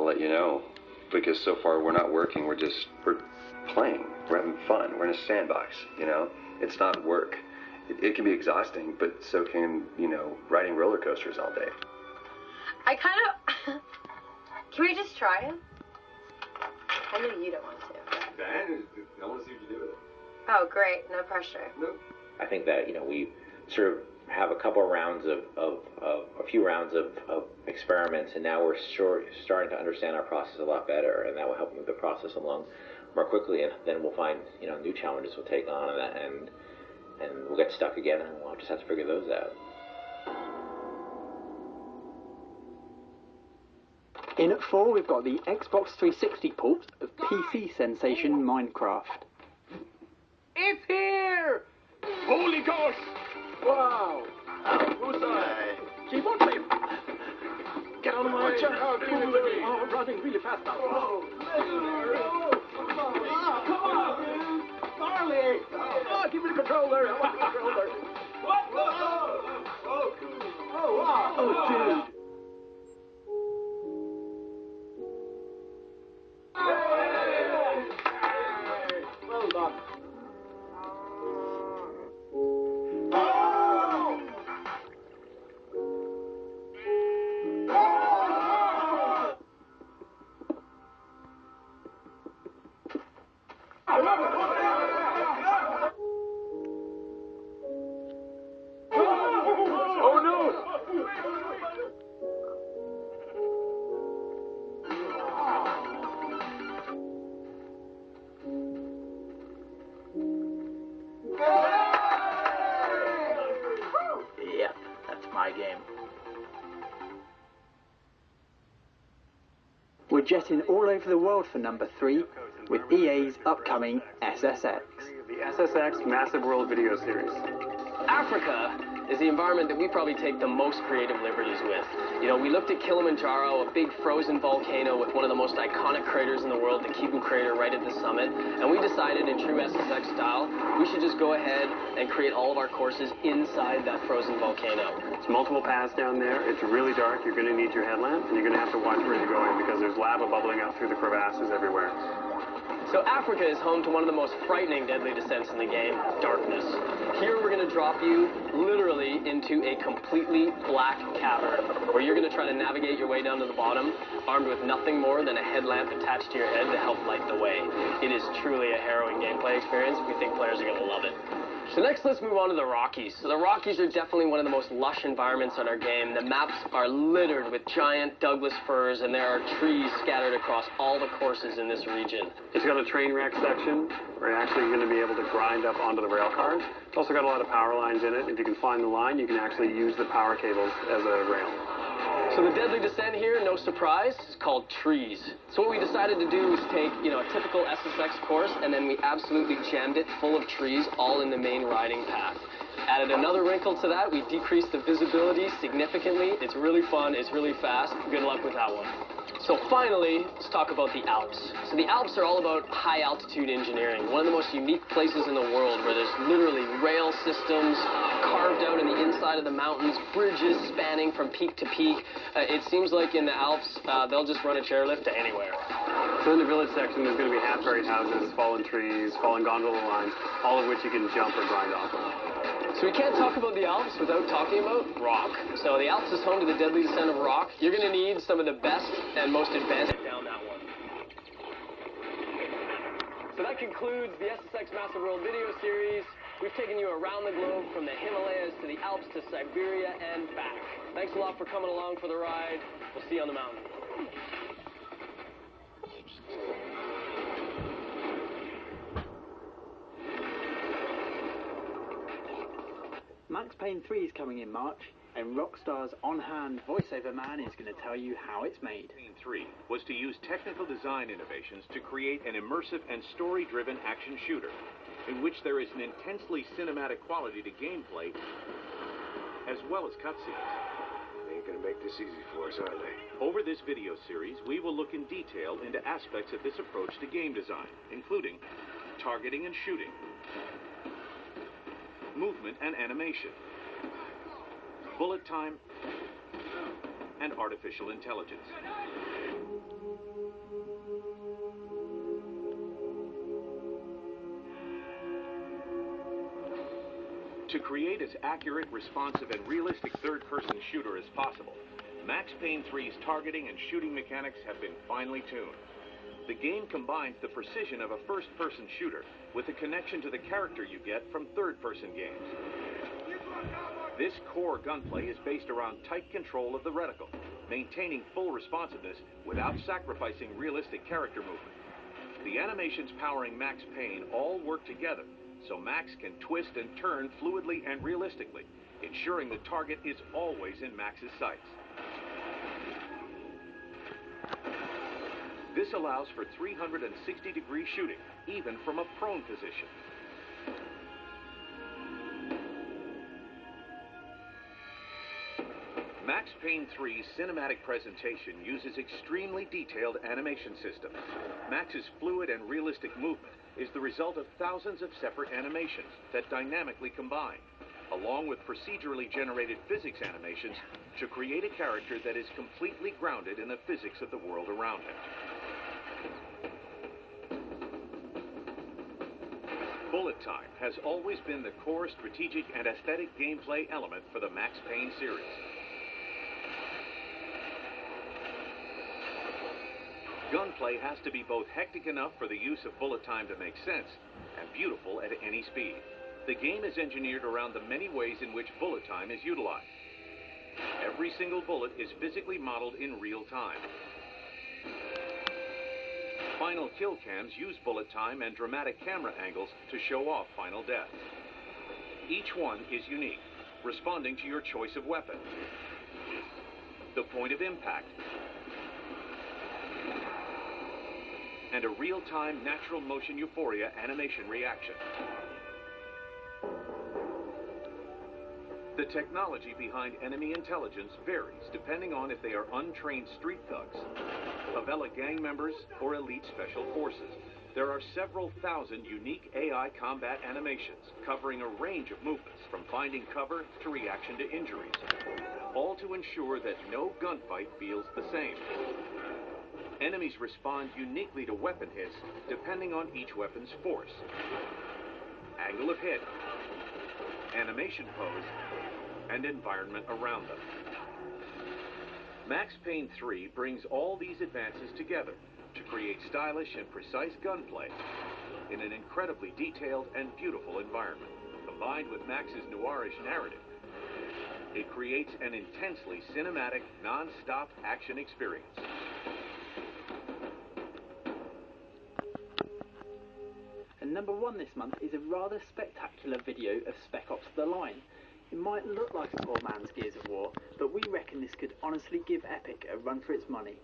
let you know. Because so far we're not working, we're playing. We're having fun. We're in a sandbox, you know? It's not work. It can be exhausting, but so can, you know, riding roller coasters all day. I kind of... Can we just try it? I know you don't want to. Dan, I want to see what you do with it. Oh, great. No pressure. No. I think that, you know, we sort of have a couple of rounds a few rounds of experiments, and now we're starting to understand our process a lot better, and that will help move the process along more quickly, and then we'll find, you know, new challenges we'll take on, and we'll get stuck again, and we'll just have to figure those out. In at 4, we've got the Xbox 360 port of PC sensation Minecraft. It's here! Holy gosh! Wow! Who's that? Gee, what's it? Get out of my way! Oh, running really fast now. Come on! Marley! Oh, give me the controller! I want the controller! Oh, wow! Oh, dude! Well done. Oh no! Yep, that's my game. We're jetting all over the world for number 3 with EA's upcoming SSX. The SSX Massive World Video Series. Africa is the environment that we probably take the most creative liberties with. You know, we looked at Kilimanjaro, a big frozen volcano with one of the most iconic craters in the world, the Kivu crater right at the summit, and we decided in true SSX style, we should just go ahead and create all of our courses inside that frozen volcano. It's multiple paths down there. It's really dark. You're going to need your headlamp, and you're going to have to watch where you're going because there's lava bubbling up through the crevasses everywhere. So Africa is home to one of the most frightening deadly descents in the game, darkness. Here we're going to drop you literally into a completely black cavern where you're going to try to navigate your way down to the bottom, armed with nothing more than a headlamp attached to your head to help light the way. It is truly a harrowing gameplay experience. We think players are going to love it. So next, let's move on to the Rockies. So the Rockies are definitely one of the most lush environments on our game. The maps are littered with giant Douglas firs, and there are trees scattered across all the courses in this region. It's got a train wreck section where you're actually going to be able to grind up onto the rail cars. It's also got a lot of power lines in it. If you can find the line, you can actually use the power cables as a rail. So the deadly descent here, no surprise, is called trees. So what we decided to do was take, you know, a typical SSX course, and then we absolutely jammed it full of trees all in the main riding path. Added another wrinkle to that, we decreased the visibility significantly. It's really fun, it's really fast. Good luck with that one. So finally, let's talk about the Alps. So the Alps are all about high altitude engineering, one of the most unique places in the world where there's literally rail systems carved out in the inside of the mountains, bridges spanning from peak to peak. It seems like in the Alps, they'll just run a chairlift to anywhere. So in the village section, there's going to be half-buried houses, fallen trees, fallen gondola lines, all of which you can jump or grind off of. So we can't talk about the Alps without talking about rock. So the Alps is home to the deadly descent of rock. You're going to need some of the best and most advanced down that one. So that concludes the SSX Massive World video series. We've taken you around the globe from the Himalayas to the Alps to Siberia and back. Thanks a lot for coming along for the ride. We'll see you on the mountain. Max Payne 3 is coming in March, and Rockstar's on-hand voiceover man is going to tell you how it's made. Payne 3 was to use technical design innovations to create an immersive and story-driven action shooter, in which there is an intensely cinematic quality to gameplay, as well as cutscenes. They ain't gonna make this easy for us, are they? Over this video series, we will look in detail into aspects of this approach to game design, including targeting and shooting, movement and animation, bullet time, and artificial intelligence. To create as accurate, responsive, and realistic third-person shooter as possible, Max Payne 3's targeting and shooting mechanics have been finely tuned. The game combines the precision of a first-person shooter with the connection to the character you get from third-person games. This core gunplay is based around tight control of the reticle, maintaining full responsiveness without sacrificing realistic character movement. The animations powering Max Payne all work together, so Max can twist and turn fluidly and realistically, ensuring the target is always in Max's sights. This allows for 360-degree shooting, even from a prone position. Max Payne 3's cinematic presentation uses extremely detailed animation systems. Max's fluid and realistic movement is the result of thousands of separate animations that dynamically combine, along with procedurally generated physics animations, to create a character that is completely grounded in the physics of the world around him. Bullet time has always been the core strategic and aesthetic gameplay element for the Max Payne series. Gunplay has to be both hectic enough for the use of bullet time to make sense and beautiful at any speed. The game is engineered around the many ways in which bullet time is utilized. Every single bullet is physically modeled in real time. Final kill cams use bullet time and dramatic camera angles to show off final deaths. Each one is unique, responding to your choice of weapon, the point of impact, and a real-time natural motion euphoria animation reaction. The technology behind enemy intelligence varies depending on if they are untrained street thugs, favela gang members, or elite special forces. There are several thousand unique AI combat animations covering a range of movements from finding cover to reaction to injuries, all to ensure that no gunfight feels the same. Enemies respond uniquely to weapon hits depending on each weapon's force, angle of hit, animation pose, and environment around them. Max Payne 3 brings all these advances together to create stylish and precise gunplay in an incredibly detailed and beautiful environment. Combined with Max's noirish narrative, it creates an intensely cinematic, non-stop action experience. And number one this month is a rather spectacular video of Spec Ops: The Line. It might look like a poor man's Gears of War, but we reckon this could honestly give Epic a run for its money.